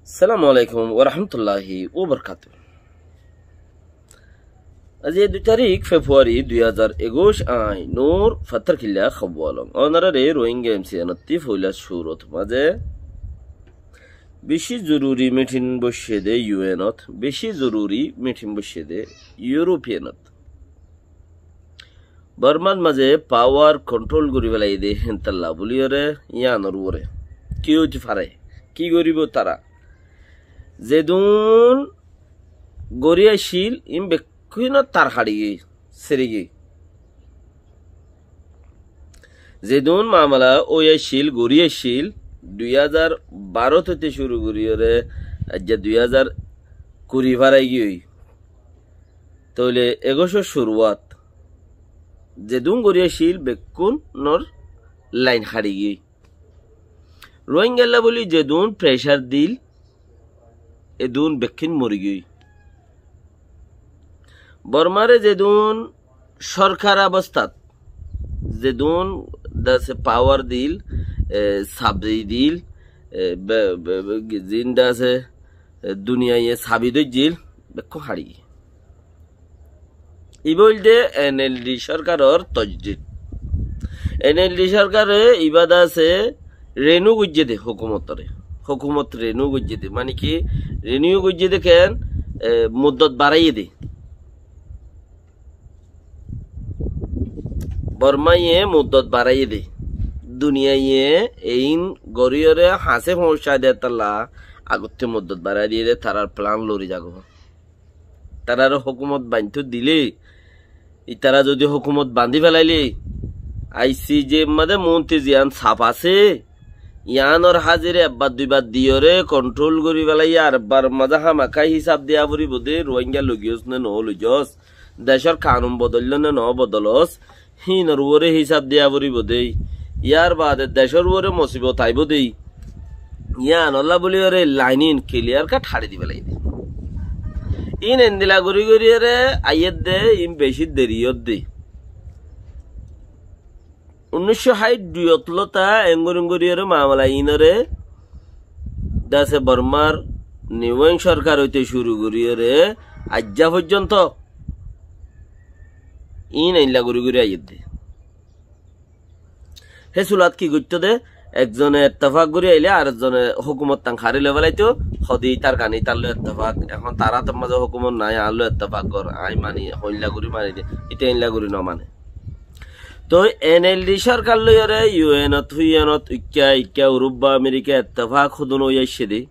আসসালামু আলাইকুম ওয়া রাহমাতুল্লাহি ওয়া বারাকাতুহু। আজ 2 তারিখ ফেব্রুয়ারি 2021 আই নূর ফাত্তার কিল্লা খবওয়ালম অনারে রোহিঙ্গা এমসিএনতি ফইলা সুরত মাঝে বেশি জরুরি মিটিং বসে দে ইউএনত, বেশি জরুরি মিটিং বসে দে ইউরোপিয়ানত। বর্মান মাঝে পাওয়ার কন্ট্রোল করি ফেলাই দে হেনতাল্লা বলিয়রে ইয়ানর ওরে কি হইতে পারে, কি করিব তারা যেদুন গরিয়াশীল ইম বেক্ষণ তার হাড়ি সেরে গে যেদুন মামলা ওয়াশীল গরিয়াশীল 2012 থেকে শুরু করিয়রে আজ 2020 ভাড়াই গিয়ে তাহলে এগোশো শুরুয়াত যেদুন গরিয়াশীল বেক্ষণ নর লাইন হাড়ি গিয়ে রোহিঙ্গা বলি যেদুন প্রেশার দিল এদুন বেক্ষিন মরি গই বর্মারে যেদুন সরকার অবস্থাত যেদুন দাসে পাওয়ার দিল সাবজি দিল জিন্দা আছে দুনিয়ায় সাবিদ জিল বেক্ষ হাড়ি ই বলতে এনএলডি সরকারের তজদিদ এনএলডি সরকারে ইবাদা আছে রেনু গুজ্জে দে হুকুমতরে হুকুমত রেনু গুজ্জে দে মানে কি রেনিউ গুজ্জে দেখেন মুদ্দত বাড়াইয়ে দে বর্মাইয়ে মুদ্দত বাড়াইয়ে দে দুনিয়াইয়ে এইন গরিয়রে হাসে সমস্যা দে তাল্লা আগতে মুদ্দত বাড়াই দিয়ে দে তারার প্ল্যান লরি যাগো তারার হুকুমত বান্ধ দিলে তারা যদি হুকুমত বান্ধি ফেলাইলে আইসি যে মাদে মন্ত্রী জিয়ান ছাপ আছে ইয়ানর হাজিরে একবার দুইবার দিয়রে কন্ট্রোল করি পেলাই আর একবার মাজা হামাকাই হিসাব দিয়া পরি বোধে রোহিঙ্গা লগিয়স নে ন লইজস দেশের কানুন বদলল নে ন বদলস হিনর ওরে হিসাব দিয়া পরি বোধে ইয়ার বাদে দেশের ওরে মুসিবত আইব দেই ইয়ান আল্লাহ বলি ওরে লাইনিন ক্লিয়ার কাট হাড়ি দি পেলাই দে ইন এন্দিলা গরি গরি রে আইয়ের দে ইন বেশি দেরিয়ত দে 1962 এঙ্গুরিঙ্গুরিয়রে মামলা ইনরে দাসে বর্মার নিউং সরকার হইতে শুরু করিয়রে আজ্জা পর্যন্ত ইন আইলা গুরি গুরি আইয়ে দে হে সুলাত কি করতে দে একজনে ইত্তেফাক করি আইলে আর একজনে হুকুমত তাং খারি লেভেলাইতো হদি তার কানি তারলো ইত্তেফাক এখন তারা তো মাঝে হুকুমত নাই আলো ইত্তেফাক কর আই মানি হইলা গুরি মানি দে এটা ইনলা গুরি ন মানে তো এনএলডি সরকার লইরে ইউএনত হুইয়ানত ইক্কা ইউরোপ বা আমেরিকা ইত্তেফাক খুদন হইয়াছে দি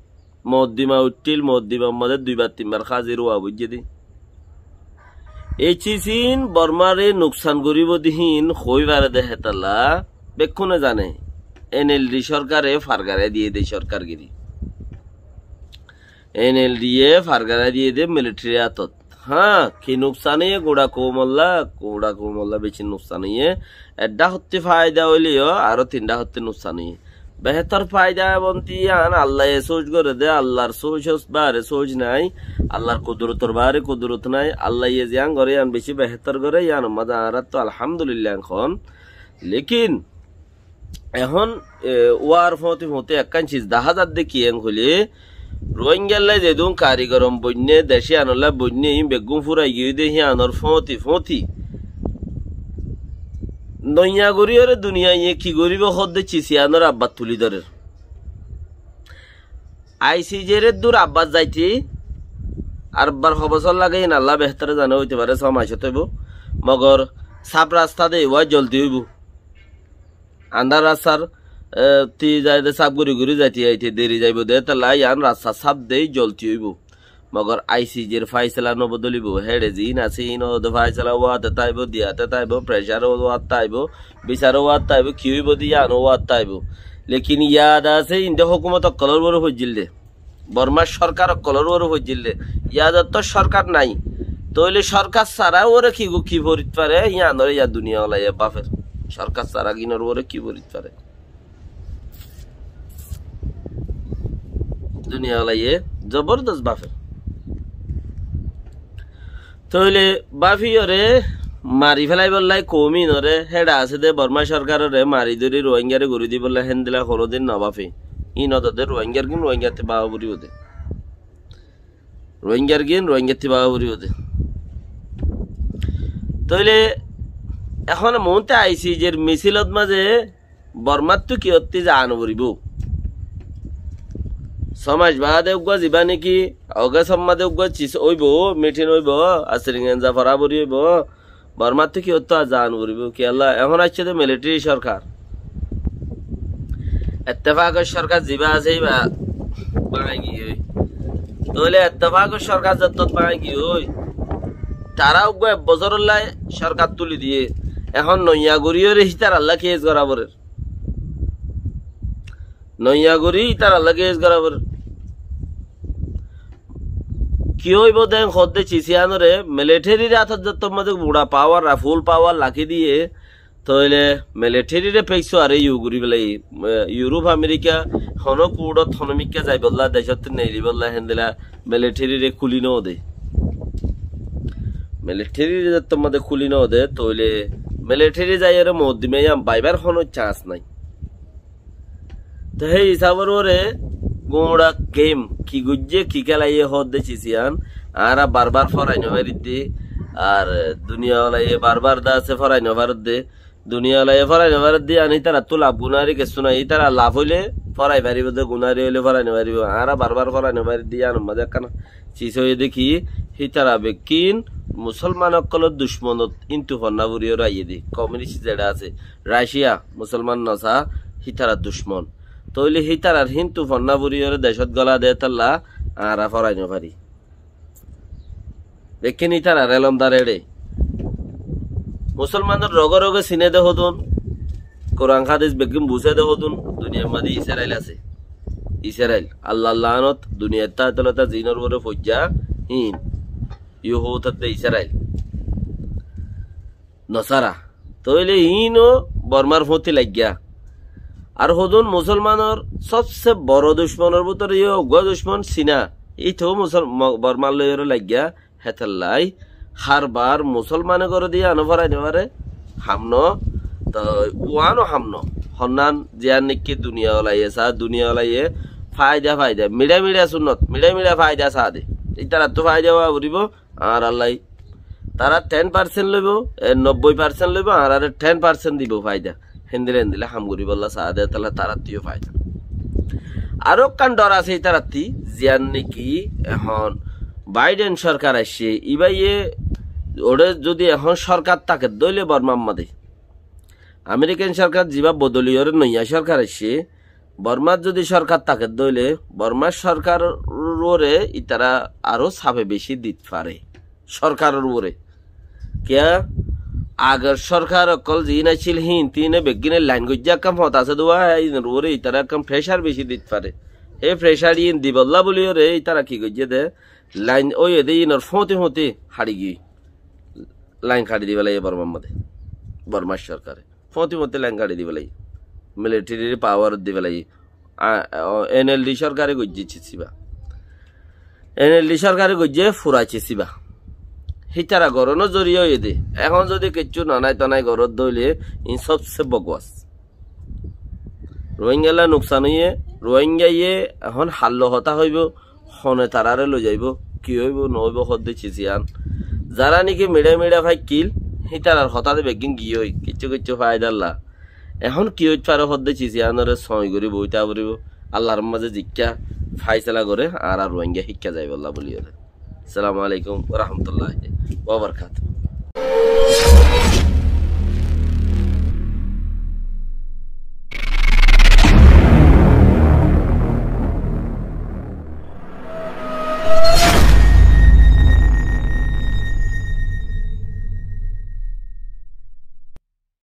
মদ্দিমা উঠিল মদ্দিমা মধ্যে দুইবার তিনবার খাজির হওয়া বুঝে দি এই চিন বর্মারে নুকসান করিব দিহীন হইবারে দেহে তালা বেক্ষণে জানে এনএলডি সরকারে ফারগারে দিয়ে দেয় সরকারগিরি এনএলডি এ ফারগারে দিয়ে দে মিলিটারি আতত হ্যাঁ কি নুকসান গোড়া কৌমল্লা বেশি নুকসান এডা হতে ফায়দা হইলেও আরো 3টা হতে নুকসান বেহতর ফায়দা বন্তি আন আল্লাহ সোচ করে দে আল্লাহর সোচ বারে সোচ নাই আল্লাহর কুদরতর বারে কুদরত নাই আল্লাহ জিয়ান করে আন বেশি বেহতর করে ইয়ান মজা আর তো আলহামদুলিল্লাহ এখন লেকিন এখন ওয়ার হতে একখান চিজ দেখা যার দেখি হলে রোহিঙ্গাল্লাই যেদুন কারিগরম বন্যে দেশে আনলা বন্যে বেগুন ফুরাই গিয়ে দেখি আনর ফতি নইয়া গরিয়রে দুনিয়া ইয়ে কি গরিব হদ্দে চিসি আনর আব্বাত তুলি ধরে আইসিজের দূর আব্বাস যাইতি আর বার খবসর লাগে আল্লাহ বেহতরে জানা হইতে পারে 6 মাস হইব মগর সাপ রাস্তা দে ওয়া জলদি হইব আন্ধার রাস্তার তি যাইতে সাপ গুরি গুরি যাইতে আইতে দেরি যাইব দে তালা ইয়ান রাস্তা সাপ দেই জলতি হইব মগর আইসিজের ফাইসলা নবদলিব হেডে জিন আছে ইন ওদ ফাইসলা ওয়াতে তাইব দিয়াতে তাইব প্রেসার ওয়াত তাইব বিচার ওয়াত তাইব কি হইব দিয়ান ওয়াত তাইব লেকিন ইয়াদ আছে ইন্দে হুকুমত কলর বড় হইজিল দে বর্মার সরকার কলর বড় হইজিল দে ইয়াদ তো সরকার নাই তইলে সরকার ছাড়া ওরে কি ভরিত পারে ইয়ানর ইয়া দুনিয়া ওলাই বাফের সরকার ছাড়া গিনর ওরে কি ভরিত পারে দুনিয়া লাইয়ে জবরদস্ত বাফের তইলে বাফিয়রে মারি ফেলাই বললাই কমি নরে হেডা আছে দে বর্মা সরকারের মারি ধরি রোহিঙ্গারে ঘুরি দি বললে হেন দিলা কোনোদিন নবাফি ই নদদের রোহিঙ্গার গিন রোহিঙ্গাতে বাবুরি ওদে রোহিঙ্গার গিন রোহিঙ্গাতে বাবুরি ওদে তইলে এখন মনতে আইছি যে মিছিলত মাঝে বর্মার তো কি হতে জান বরিব সমাজ বাদে উগা যাবা নাকি অগে সম্মাদে উগা চিস ওইব মিটিন ওইব আসরিঙ্গা ফরাবরি হইব বর্মার তো কি হতো জান বরিব কি আল্লাহ এখন আসছে তো মিলিটারি সরকার ইত্তেফাকের সরকার যাবা আছে বা বাঙাই গিয়ে তাহলে ইত্তেফাকের সরকার যত বাঙাই গিয়ে ওই তারা উগা বছরল্লাই সরকার তুলি দিয়ে এখন নইয়াগুড়িও রে তার আল্লাহ কেস গরাবরের নইয়াগুড়ি তার আল্লাহ কেস গরাবরের কি হইব দেন খদ্দে চিসিয়ানরে মিলিটারির হাতত যত মধ্যে বুড়া পাওয়ার ফুল পাওয়ার লাখি দিয়ে তাহলে মিলিটারিরে পেয়েছো আর ইউগুড়ি বেলাই ইউরোপ আমেরিকা হন কুড়ত হনমিকা যাই বললা দেশত নেই বললা হেন্দিলা মিলিটারিরে খুলি ন দে মিলিটারিরে যত মধ্যে খুলি ন দে তাহলে মিলিটারি যাই আর মধ্যমে বাইবার কোনো চান্স নাই তো সেই হিসাবের ওরে গোড়া গেম কি গুজে কি খেলাইয়ে হদ দেছিয়ান আর বারবার ফরাই নবারি দে আর দুনিয়া ওলাইয়ে বারবার দা আছে ফরাই নভারত দে দুনিয়া ওলাইয়ে ফরাই নভারত দিয়ে আনি তারা তো লাভ গুনারি কিছু নাই তারা লাভ হইলে ফরাই পারিব দে গুনারি হইলে ফরাই নবারিব আর বারবার ফরাই নবারি দিয়ে আন মজা কানা চিস হয়ে দেখি হি তারা বেকিন মুসলমান অকলত দুশ্মনত ইন্তু ফন্নাবুরিও রাইয়ে দি কমিউনিস্ট যেটা আছে রাশিয়া মুসলমান নসা হি তারা দুশ্মন তইলে হি তারার হিন্দু ফন্নাবুরিওর দেশত গলা দে তাল্লা আরা ফরাই নভারি দেখিনি তারা রেলম দাঁড়ে মুসলমানের রগ রগে চিনে দে হতুন কোরআন হাদিস বেগম বুঝে দে হতুন দুনিয়ার মধ্যে ইসরায়েল আছে ইসরায়েল আল্লাহ লানত দুনিয়ার তাতলতা জিনর বরে ফজ্জা হিন ইহুদ দে ইসরায়েল নসারা তইলে হিনও বর্মার ফতি লাগিয়া আর হদুন মুসলমানের সবচেয়ে বড় দুশ্মনের ভিতরে দুশ্মন চীনা এই তো বর্মার লইয়ের লাগিয়া হেতাল্লাই হারবার মুসলমানে করে দিয়ে আনো ফরাই নেবারে হামন তো ওয়ানো হামন হন্নান জিয়ান নিকি দুনিয়া ওলাইয়ে সা দুনিয়া ওলাইয়ে ফায়দা ফায়দা মিডা মিডা সুন্নত মিডা মিডা ফায়দা সা দে এই তারা তো ফায়দা বলিব আর আল্লাহ তারা 10% লইব 90% লইব আর 10% দিব ফায়দা হেন্দিলে হেন্দিলে হামগুড়ি বললা সাদে তাহলে তারাতিও ফায়দা আরো কান ডর আছে তারাতি জিয়ান নাকি এখন বাইডেন সরকার আসছে ইবাইয়ে ওরে যদি এখন সরকার তাকে দইলে বর্মাম্মাদে আমেরিকান সরকার জিবা বদলি ওরে নইয়া সরকার আসছে বর্মার যদি সরকার তাকে দইলে বর্মার সরকার ওরে ইতারা আরো ছাপে বেশি দিত পারে সরকারের ওরে কে আগের সরকার অকল জিনা ছিল হিন তিনে বেগিনে লাইন গজ্জা কাম হত আছে দোয়া ওরে ইতারা কাম প্রেসার বেশি দিতে পারে হে প্রেসার ইন দিবল্লা বলি ওরে ইতারা কি গজ্জে দে লাইন ওই দে ইনর ফতে ফতে হাড়ি গই লাইন কাটি দিবেলাই বর্মার বর্মার সরকারে ফতে ফতে লাইন কাটি দিবেলাই মিলিটারি পাওয়ার দিবেলাই এনএলডি সরকারে গজ্জেছি সিবা এনএলডি সরকারে গজ্জে ফুরাইছে সিবা হিতারা গরনো জড়িয়ে দে এখন যদি কিচ্ছু নানাই তানাই গরত দইলে ইন সবচেয়ে বকওয়াস রোহিঙ্গালা নোকসান হইয়ে রোহিঙ্গা ইয়ে এখন হাল্ল হতা হইব হনে তারারে লই যাইব কি হইব নইব হদ্দে চিচিয়ান যারা নাকি মিডা মিডা ভাই কিল হিতারার হতাতে বেগিন গিয়ে হই কিচ্ছু কিচ্ছু ফায়দাল্লা এখন কি হইতে পারে হদ্দে চিচিয়ানরে ছয় করে বইতা পড়িব আল্লাহর মাঝে জিজ্ঞা ফাইসলা করে আর রোহিঙ্গা শিক্ষা যাইব আল্লাহ বলি আসসালামু আলাইকুম ওয়া রাহমাতুল্লাহি ওয়া বারাকাতুহু